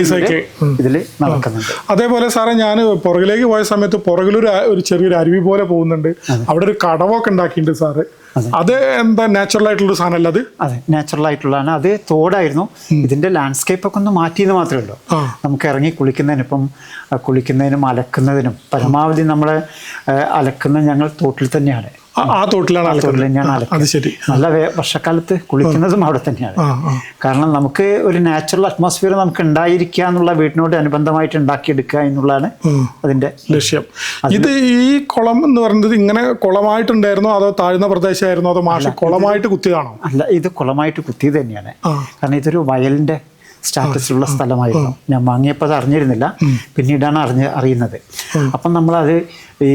ഇതിൽ നടക്കുന്നുണ്ട്. അതേപോലെ സാറേ ഞാൻ പുറകിലേക്ക് പോയ സമയത്ത് പുറകിലൊരു ചെറിയൊരു അരുവി പോലെ പോകുന്നുണ്ട്. അവിടെ ഒരു കടവൊക്കെ ഉണ്ടാക്കിയിട്ടുണ്ട് സാറ്. അത് എന്താ നാച്ചുറൽ ആയിട്ടുള്ള സാധനം? അത് അതെ, നാച്ചുറൽ ആയിട്ടുള്ളതാണ്. അത് തോടായിരുന്നു. ഇതിന്റെ ലാൻഡ്സ്കേപ്പ് ഒക്കെ ഒന്ന് മാറ്റിയെന്ന് മാത്രമേ ഉള്ളൂ. നമുക്ക് ഇറങ്ങി കുളിക്കുന്നതിനും അലക്കുന്നതിനും പരമാവധി നമ്മൾ അലക്കുന്നത് ഞങ്ങൾ തോട്ടിൽ തന്നെയാണ്. ആ തോട്ടിലാണ് അത് ശരി. നല്ല വർഷക്കാലത്ത് കുളിക്കുന്നതും അവിടെ തന്നെയാണ്. കാരണം നമുക്ക് ഒരു നാച്ചുറൽ അറ്റ്മോസ്ഫിയർ നമുക്ക് ഉണ്ടായിരിക്കുക എന്നുള്ള വീടിനോട് അനുബന്ധമായിട്ട് ഉണ്ടാക്കിയെടുക്കുക എന്നുള്ളതാണ് അതിന്റെ ലക്ഷ്യം. ഇത് ഈ കുളം എന്ന് പറയുന്നത് ഇങ്ങനെ കുളമായിട്ടുണ്ടായിരുന്നോ അതോ താഴ്ന്ന പ്രദേശമായിരുന്നോ അതോ മാഷ് കുളമായിട്ട് കുത്തിയതാണോ? അല്ല, ഇത് കുളമായിട്ട് കുത്തിയത് തന്നെയാണ്. കാരണം ഇതൊരു വയലിന്റെ സ്റ്റാറ്റസിലുള്ള സ്ഥലമായിരുന്നു. ഞാൻ വാങ്ങിയപ്പോൾ അത് അറിഞ്ഞിരുന്നില്ല, പിന്നീടാണ് അറിയുന്നത്. അപ്പം നമ്മളത് ഈ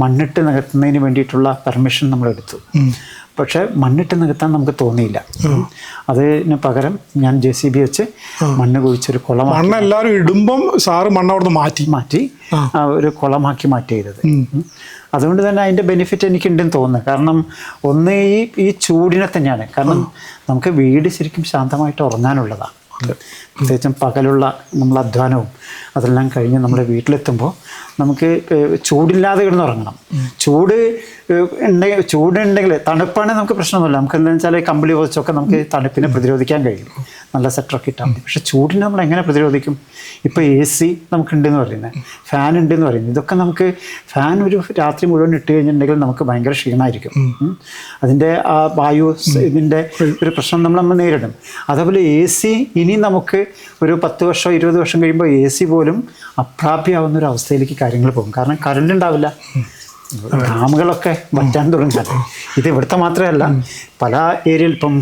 മണ്ണിട്ട് നികത്തുന്നതിന് വേണ്ടിയിട്ടുള്ള പെർമിഷൻ നമ്മളെടുത്തു. പക്ഷേ മണ്ണിട്ട് നികത്താൻ നമുക്ക് തോന്നിയില്ല. അതിന് പകരം ഞാൻ JCB വെച്ച് മണ്ണ് കുഴിച്ചൊരു കുളം, മണ്ണ് എല്ലാവരും ഇടുമ്പം സാറ് മണ്ണ് അവിടെ നിന്ന് മാറ്റി ഒരു കുളമാക്കി മാറ്റി ചെയ്തത്. അതുകൊണ്ട് തന്നെ അതിൻ്റെ ബെനിഫിറ്റ് എനിക്കുണ്ടെന്ന് തോന്നുന്നു. കാരണം ഒന്ന് ഈ ചൂടിനെ തന്നെയാണ്. കാരണം നമുക്ക് വീട് ശരിക്കും ശാന്തമായിട്ട് ഉറങ്ങാനുള്ളതാണ്. പ്രത്യേകിച്ചും പകലുള്ള നമ്മൾ അധ്വാനവും അതെല്ലാം കഴിഞ്ഞ് നമ്മൾ വീട്ടിലെത്തുമ്പോൾ നമുക്ക് ചൂടില്ലാതെ കിടന്നുറങ്ങണം. ചൂടുണ്ടെങ്കിൽ തണുപ്പാണെങ്കിൽ നമുക്ക് പ്രശ്നമൊന്നുമില്ല. നമുക്ക് എന്താണെന്ന് വെച്ചാൽ കമ്പിളി വെച്ചൊക്കെ നമുക്ക് തണുപ്പിനെ പ്രതിരോധിക്കാൻ കഴിയും, നല്ല സ്വെറ്ററൊക്കെ ഇട്ടാൽ മതി. പക്ഷേ ചൂടിനെ നമ്മൾ എങ്ങനെ പ്രതിരോധിക്കും? ഇപ്പോൾ AC നമുക്കുണ്ടെന്ന് പറയുന്നത്, ഫാൻ ഉണ്ടെന്ന് പറയുന്നത്, ഇതൊക്കെ നമുക്ക് ഫാൻ ഒരു രാത്രി മുഴുവൻ ഇട്ട് കഴിഞ്ഞിട്ടുണ്ടെങ്കിൽ നമുക്ക് ഭയങ്കര ക്ഷീണമായിരിക്കും. അതിൻ്റെ ആ വായു ഇതിൻ്റെ ഒരു പ്രശ്നം നമ്മൾ നേരിടും. അതേപോലെ AC ഇനി നമുക്ക് ഒരു 10 വർഷം 20 വർഷം കഴിയുമ്പോൾ AC പോലും അപ്രാപ്യമാവുന്ന ഒരു അവസ്ഥയിലേക്ക് കാര്യങ്ങൾ പോകും. കാരണം കറണ്ട് ഉണ്ടാവില്ല, ഡാമുകളൊക്കെ വറ്റാൻ തുടങ്ങാതെ. ഇത് ഇവിടുത്തെ മാത്രമല്ല, പല ഏരിയയിൽ ഇപ്പം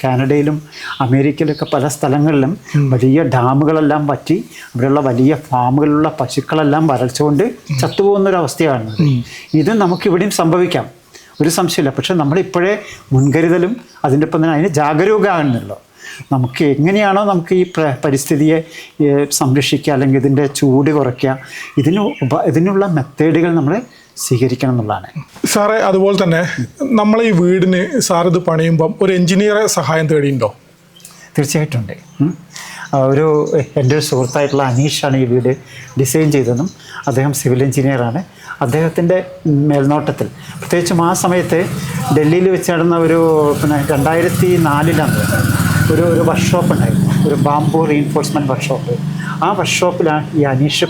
കാനഡയിലും അമേരിക്കയിലൊക്കെ പല സ്ഥലങ്ങളിലും വലിയ ഡാമുകളെല്ലാം വറ്റി അവിടെയുള്ള വലിയ ഫാമുകളിലുള്ള പശുക്കളെല്ലാം വരൾച്ചുകൊണ്ട് ചത്തുപോകുന്നൊരവസ്ഥയാണ്. ഇത് നമുക്കിവിടെയും സംഭവിക്കാം, ഒരു സംശയമില്ല. പക്ഷെ നമ്മളിപ്പോഴേ മുൻകരുതലും അതിൻ്റെ ഒപ്പം തന്നെ അതിന് ജാഗരൂകമാകുന്നല്ലോ. നമുക്ക് എങ്ങനെയാണോ നമുക്ക് ഈ പരിസ്ഥിതിയെ സംരക്ഷിക്കുക, അല്ലെങ്കിൽ ഇതിൻ്റെ ചൂട് കുറയ്ക്കുക, ഇതിനുള്ള മെത്തേഡുകൾ നമ്മൾ സ്വീകരിക്കണം എന്നുള്ളതാണ്. സാറേ, അതുപോലെ തന്നെ നമ്മൾ ഈ വീടിന് സാറിത് പണിയുമ്പം ഒരു എഞ്ചിനീയറെ സഹായം തേടിയിട്ടുണ്ടോ? തീർച്ചയായിട്ടും ഉണ്ട്. എൻ്റെ ഒരു സുഹൃത്തായിട്ടുള്ള അനീഷാണ് ഈ വീട് ഡിസൈൻ ചെയ്തതെന്നും അദ്ദേഹം സിവിൽ എഞ്ചിനീയറാണ്. അദ്ദേഹത്തിൻ്റെ മേൽനോട്ടത്തിൽ, പ്രത്യേകിച്ചും ആ സമയത്ത് ഡൽഹിയിൽ വെച്ച് നടന്ന 2004 ഒരു വർക്ക്ഷോപ്പ് ഉണ്ടായിരുന്നു, ഒരു ബാംബു റീഇൻഫോഴ്സ്മെൻറ്റ് വർക്ക്ഷോപ്പ്. ആ വർക്ക്ഷോപ്പിലാണ് ഈ അനീഷ്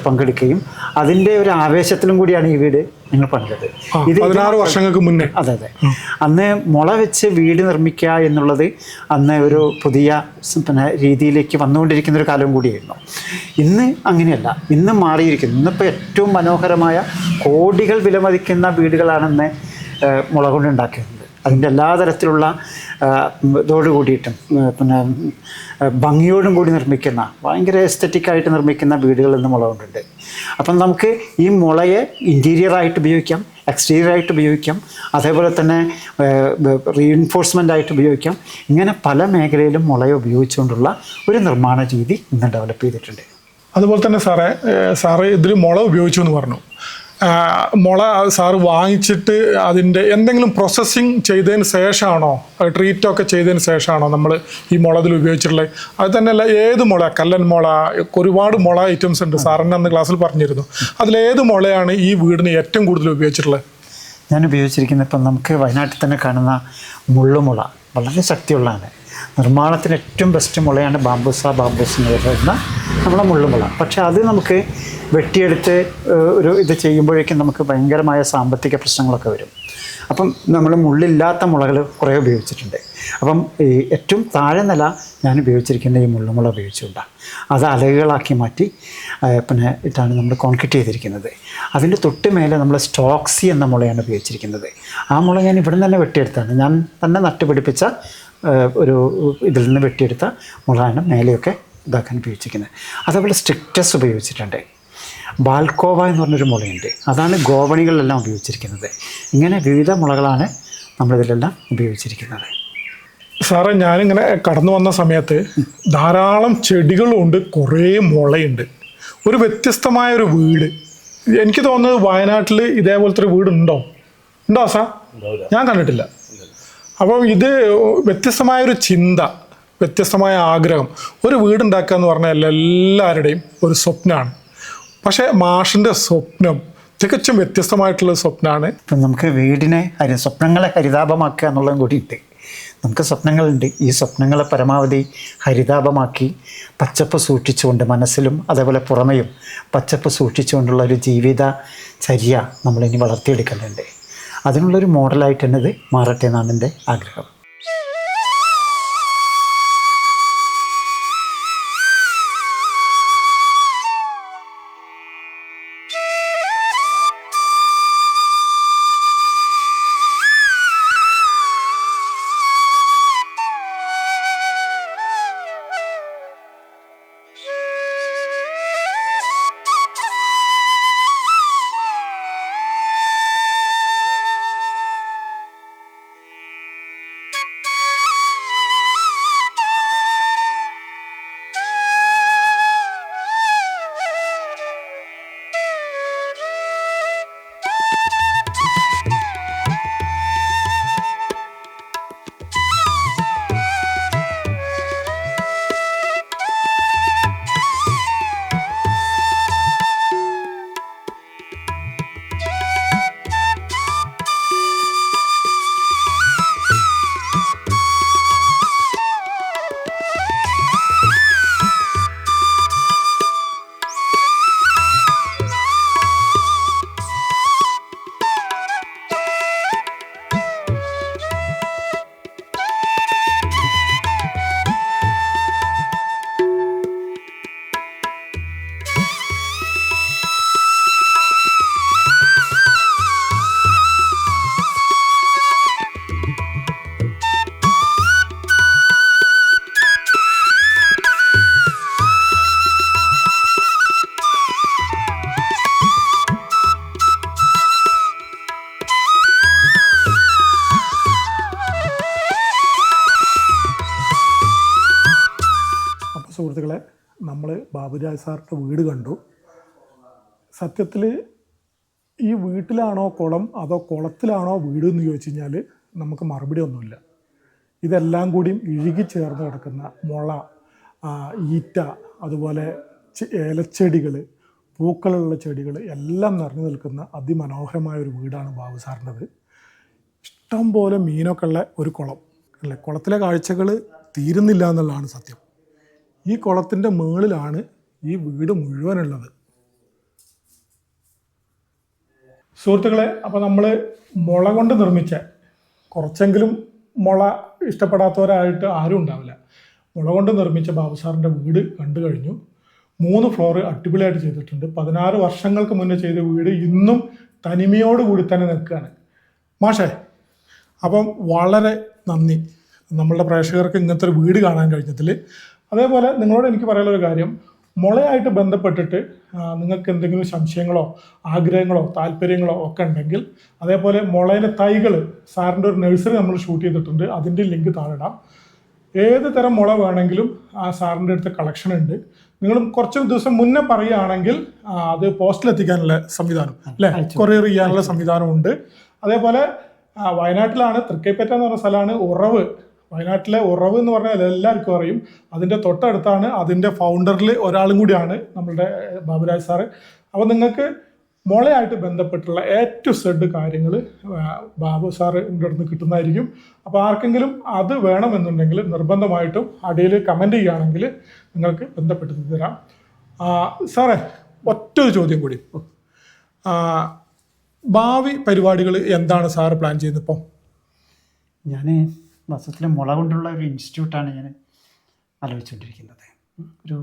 പങ്കെടുക്കുകയും അതിൻ്റെ ഒരു ആവേശത്തിലും കൂടിയാണ് ഈ വീട് ഞങ്ങൾ പണിതത്. ഇത് 16 വർഷങ്ങൾക്ക് മുന്നേ. അതെ. അന്ന് മുള വെച്ച് വീട് നിർമ്മിക്കുക എന്നുള്ളത് അന്ന് ഒരു പുതിയ രീതിയിലേക്ക് വന്നുകൊണ്ടിരിക്കുന്ന ഒരു കാലം കൂടിയായിരുന്നു. ഇന്ന് അങ്ങനെയല്ല, ഇന്ന് മാറിയിരിക്കുന്നു. ഇന്നിപ്പോൾ ഏറ്റവും മനോഹരമായ കോടികൾ വിലമതിക്കുന്ന വീടുകളാണെന്ന് മുള കൊണ്ടുണ്ടാക്കുന്നത്. അതിൻ്റെ എല്ലാ തരത്തിലുള്ള ഇതോട് കൂടിയിട്ടും ഭംഗിയോടും കൂടി നിർമ്മിക്കുന്ന, ഭയങ്കര എസ്തറ്റിക്കായിട്ട് നിർമ്മിക്കുന്ന വീടുകൾ ഇന്ന് മുള കൊണ്ടുണ്ട്. അപ്പം നമുക്ക് ഈ മുളയെ ഇൻറ്റീരിയറായിട്ട് ഉപയോഗിക്കാം, എക്സ്റ്റീരിയറായിട്ട് ഉപയോഗിക്കാം, അതേപോലെ തന്നെ റീഇൻഫോഴ്സ്മെൻ്റ് ആയിട്ട് ഉപയോഗിക്കാം. ഇങ്ങനെ പല മേഖലയിലും മുളയെ ഉപയോഗിച്ചുകൊണ്ടുള്ള ഒരു നിർമ്മാണ രീതി ഇന്ന് ഡെവലപ്പ് ചെയ്തിട്ടുണ്ട്. അതുപോലെ തന്നെ സാറ് ഇതിൽ മുള ഉപയോഗിച്ചു എന്ന് പറഞ്ഞു. മുള സാറ് വാങ്ങിച്ചിട്ട് അതിൻ്റെ എന്തെങ്കിലും പ്രോസസ്സിങ് ചെയ്തതിന് ശേഷമാണോ, ട്രീറ്റൊക്കെ ചെയ്തതിന് ശേഷമാണോ നമ്മൾ ഈ മുള ഇതിൽ ഉപയോഗിച്ചിട്ടുള്ളത്? അത് തന്നെയല്ല, ഏത് മുള, കല്ലൻ മുള, ഒരുപാട് മുള ഐറ്റംസ് ഉണ്ട്, സാറിന് അന്ന് ക്ലാസ്സിൽ പറഞ്ഞിരുന്നു. അതിലേത് മുളയാണ് ഈ വീടിന് ഏറ്റവും കൂടുതൽ ഉപയോഗിച്ചിട്ടുള്ളത്? ഞാൻ ഉപയോഗിച്ചിരിക്കുന്നത് ഇപ്പം നമുക്ക് വയനാട്ടിൽ തന്നെ കാണുന്ന മുള്ളുമുള വളരെ ശക്തിയുള്ളതാണ്. നിർമ്മാണത്തിന് ഏറ്റവും ബെസ്റ്റ് മുളയാണ് ബാംബൂസ് എന്ന് പറയുന്ന നമ്മളെ മുള്ളുമുള. പക്ഷെ അത് നമുക്ക് വെട്ടിയെടുത്ത് ഇത് ചെയ്യുമ്പോഴേക്കും നമുക്ക് ഭയങ്കരമായ സാമ്പത്തിക പ്രശ്നങ്ങളൊക്കെ വരും. അപ്പം നമ്മൾ മുള്ളില്ലാത്ത മുളകൾ കുറേ ഉപയോഗിച്ചിട്ടുണ്ട്. അപ്പം ഈ ഏറ്റവും താഴെ നില ഞാൻ ഉപയോഗിച്ചിരിക്കുന്ന ഈ മുള്ളുമുള ഉപയോഗിച്ചുകൊണ്ടാണ്. അത് അലകുകളാക്കി മാറ്റി ഇട്ടാണ് നമ്മൾ കോൺക്രീറ്റ് ചെയ്തിരിക്കുന്നത്. അതിൻ്റെ തൊട്ട് മേലെ നമ്മൾ സ്റ്റോക്സി എന്ന മുളയാണ് ഉപയോഗിച്ചിരിക്കുന്നത്. ആ മുള ഞാൻ ഇവിടെ നിന്ന് തന്നെ വെട്ടിയെടുത്താണ്, ഞാൻ തന്നെ നട്ടുപിടിപ്പിച്ച ഇതിൽ നിന്ന് വെട്ടിയെടുത്ത മുളയാണ് മേലെയൊക്കെ ഇതാക്കാൻ ഉപയോഗിച്ചിരിക്കുന്നത്. അതേപോലെ സ്ട്രിക്റ്റസ് ഉപയോഗിച്ചിട്ടുണ്ട്. ബാൽക്കോവ എന്ന് പറഞ്ഞൊരു മുളയുണ്ട്, അതാണ് ഗോവണികളിലെല്ലാം ഉപയോഗിച്ചിരിക്കുന്നത്. ഇങ്ങനെ വിവിധ മുളകളാണ് നമ്മളിതിലെല്ലാം ഉപയോഗിച്ചിരിക്കുന്നത്. സാറേ, ഞാനിങ്ങനെ കടന്നു വന്ന സമയത്ത് ധാരാളം ചെടികളുണ്ട്, കുറേ മുളയുണ്ട്, ഒരു വ്യത്യസ്തമായൊരു വീട്. എനിക്ക് തോന്നുന്നത് വയനാട്ടിൽ ഇതേപോലത്തെ ഒരു വീടുണ്ടോ സാർ? ഞാൻ കണ്ടിട്ടില്ല. അപ്പോൾ ഇത് വ്യത്യസ്തമായൊരു ചിന്ത, വ്യത്യസ്തമായ ആഗ്രഹം. ഒരു വീടുണ്ടാക്കുക എന്ന് പറഞ്ഞാൽ എല്ലാവരുടെയും ഒരു സ്വപ്നമാണ്. പക്ഷേ മാഷിൻ്റെ സ്വപ്നം തികച്ചും വ്യത്യസ്തമായിട്ടുള്ള സ്വപ്നമാണ്. ഇപ്പം നമുക്ക് വീടിനെ സ്വപ്നങ്ങളെ ഹരിതാപമാക്കുക എന്നുള്ളതും കൂടിയിട്ട് നമുക്ക് സ്വപ്നങ്ങളുണ്ട്. ഈ സ്വപ്നങ്ങളെ പരമാവധി ഹരിതാപമാക്കി പച്ചപ്പ് സൂക്ഷിച്ചുകൊണ്ട്, മനസ്സിലും അതേപോലെ പുറമെയും പച്ചപ്പ് സൂക്ഷിച്ചുകൊണ്ടുള്ള ഒരു ജീവിതചര്യ നമ്മളിനി വളർത്തിയെടുക്കുന്നുണ്ട്. അതിനുള്ളൊരു മോഡലായിട്ട് തന്നെ ഇത് മാറട്ടെ എന്നാണ് എൻ്റെ ആഗ്രഹം. സുഹൃത്തുക്കളെ, നമ്മൾ ബാബുരാജ് സാറിൻ്റെ വീട് കണ്ടു. സത്യത്തിൽ ഈ വീട്ടിലാണോ കുളം അതോ കുളത്തിലാണോ വീട് എന്ന് ചോദിച്ചു കഴിഞ്ഞാൽ നമുക്ക് മറുപടി ഒന്നുമില്ല. ഇതെല്ലാം കൂടിയും ഇഴുകി ചേർന്ന് കിടക്കുന്ന മുള, ഈറ്റ, അതുപോലെ ഏലച്ചെടികൾ, പൂക്കളുള്ള ചെടികൾ എല്ലാം നിറഞ്ഞു നിൽക്കുന്ന അതിമനോഹരമായ ഒരു വീടാണ് ബാബു സാറിൻ്റെത്. ഇഷ്ടം പോലെ മീനൊക്കെ ഉള്ള ഒരു കുളം അല്ലേ. കുളത്തിലെ കാഴ്ചകൾ തീരുന്നില്ല എന്നുള്ളതാണ് സത്യം. ഈ കുളത്തിൻ്റെ മുകളിലാണ് ഈ വീട് മുഴുവനുള്ളത്. സുഹൃത്തുക്കളെ, അപ്പോൾ നമ്മൾ മുള കൊണ്ട് നിർമ്മിച്ച, കുറച്ചെങ്കിലും മുള ഇഷ്ടപ്പെടാത്തവരായിട്ട് ആരും ഉണ്ടാവില്ല, മുള കൊണ്ട് നിർമ്മിച്ച ബാബു സാറിൻ്റെ വീട് കണ്ടു കഴിഞ്ഞു. 3 ഫ്ലോർ അടിപൊളിയായിട്ട് ചെയ്തിട്ടുണ്ട്. 16 വർഷങ്ങൾക്ക് മുന്നേ ചെയ്ത വീട് ഇന്നും തനിമയോടുകൂടി തന്നെ നിൽക്കുകയാണ്. മാഷേ, അപ്പം വളരെ നന്ദി നമ്മളുടെ പ്രേക്ഷകർക്ക് ഇങ്ങനത്തെ ഒരു വീട് കാണാൻ കഴിഞ്ഞതിൽ. അതേപോലെ നിങ്ങളോട് എനിക്ക് പറയാനുള്ളൊരു കാര്യം, മുളയായിട്ട് ബന്ധപ്പെട്ടിട്ട് നിങ്ങൾക്ക് എന്തെങ്കിലും സംശയങ്ങളോ ആഗ്രഹങ്ങളോ താല്പര്യങ്ങളോ ഒക്കെ ഉണ്ടെങ്കിൽ, അതേപോലെ മുളയിലെ തൈകൾ സാറിൻ്റെ ഒരു നഴ്സറി നമ്മൾ ഷൂട്ട് ചെയ്തിട്ടുണ്ട്, അതിൻ്റെ ലിങ്ക് താഴെടാം. ഏത് തരം മുള വേണമെങ്കിലും ആ സാറിൻ്റെ അടുത്ത് കളക്ഷൻ ഉണ്ട്. നിങ്ങൾ കുറച്ച് ദിവസം മുന്നേ പറയുകയാണെങ്കിൽ അത് പോസ്റ്റിലെത്തിക്കാനുള്ള സംവിധാനം അല്ലേ, കൊറിയർ ചെയ്യാനുള്ള സംവിധാനമുണ്ട്. അതേപോലെ വയനാട്ടിലാണ്, തൃക്കൈപ്പറ്റ എന്ന് പറഞ്ഞ സ്ഥലമാണ് ഉറവ്. വയനാട്ടിലെ ഉറവ് എന്ന് പറഞ്ഞാൽ എല്ലാവർക്കും അറിയും. അതിൻ്റെ തൊട്ടടുത്താണ്, അതിൻ്റെ ഫൗണ്ടറിൽ ഒരാളും കൂടിയാണ് നമ്മളുടെ ബാബുരാജ് സാറ്. അപ്പോൾ നിങ്ങൾക്ക് മുളയായിട്ട് ബന്ധപ്പെട്ടുള്ള A to Z കാര്യങ്ങൾ ബാബു സാറിൻ്റെ അടുത്ത് കിട്ടുന്നതായിരിക്കും. അപ്പോൾ ആർക്കെങ്കിലും അത് വേണമെന്നുണ്ടെങ്കിൽ നിർബന്ധമായിട്ടും അടിയിൽ കമൻറ്റ് ചെയ്യുകയാണെങ്കിൽ നിങ്ങൾക്ക് ബന്ധപ്പെട്ട് തരാം. സാറേ, ഒറ്റൊരു ചോദ്യം കൂടി, ഭാവി പരിപാടികൾ എന്താണ് സാറ് പ്ലാൻ ചെയ്യുന്നത്? ഇപ്പം ഞാൻ വാസ്തവത്തിൽ മുള കൊണ്ടുള്ള ഒരു ഇൻസ്റ്റിറ്റ്യൂട്ടാണ് ഞാൻ ആലോചിച്ചുകൊണ്ടിരിക്കുന്നത്. ഒരു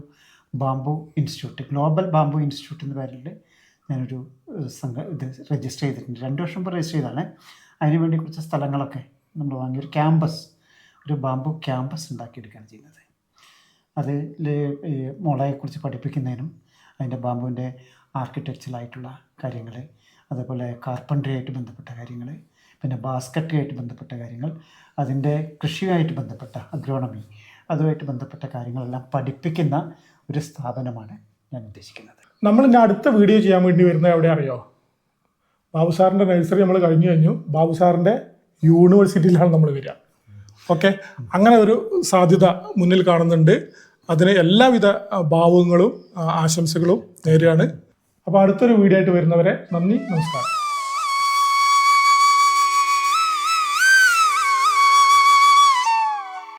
bamboo institute, global bamboo institute എന്ന പേരിൽ ഞാനൊരു ഇത് രജിസ്റ്റർ ചെയ്തിട്ടുണ്ട്. 2 വർഷം മുമ്പ് രജിസ്റ്റർ ചെയ്താണ്. അതിനുവേണ്ടി കുറച്ച് സ്ഥലങ്ങളൊക്കെ നമ്മൾ വാങ്ങി ഒരു ക്യാമ്പസ്, ഒരു ബാംബു ക്യാമ്പസ് ഉണ്ടാക്കിയെടുക്കുകയാണ് ചെയ്യുന്നത്. അതിൽ ഈ മുളയെക്കുറിച്ച് പഠിപ്പിക്കുന്നതിനും അതിൻ്റെ ബാംബുവിൻ്റെ ആർക്കിടെക്ചറായിട്ടുള്ള കാര്യങ്ങൾ, അതേപോലെ കാർപ്പൻട്രി ആയിട്ട് ബന്ധപ്പെട്ട കാര്യങ്ങൾ, പിന്നെ ബാസ്ക്കറ്റുമായിട്ട് ബന്ധപ്പെട്ട കാര്യങ്ങൾ, അതിൻ്റെ കൃഷിയുമായിട്ട് ബന്ധപ്പെട്ട അഗ്രോണമി, അതുമായിട്ട് ബന്ധപ്പെട്ട കാര്യങ്ങളെല്ലാം പഠിപ്പിക്കുന്ന ഒരു സ്ഥാപനമാണ് ഞാൻ ഉദ്ദേശിക്കുന്നത്. നമ്മൾ ഇനി അടുത്ത വീഡിയോ ചെയ്യാൻ വേണ്ടി വരുന്നത് എവിടെ അറിയോ? ബാബു സാറിൻ്റെ നഴ്സറി നമ്മൾ കഴിഞ്ഞു. ബാബു സാറിൻ്റെ യൂണിവേഴ്സിറ്റിയിലാണ് നമ്മൾ വരിക. ഓക്കെ, അങ്ങനെ ഒരു സാധ്യത മുന്നിൽ കാണുന്നുണ്ട്. അതിന് എല്ലാവിധ ഭാവുകങ്ങളും ആശംസകളും നേരെയാണ്. അപ്പോൾ അടുത്തൊരു വീഡിയോ ആയിട്ട് വരുന്നവരെ നന്ദി, നമസ്കാരം.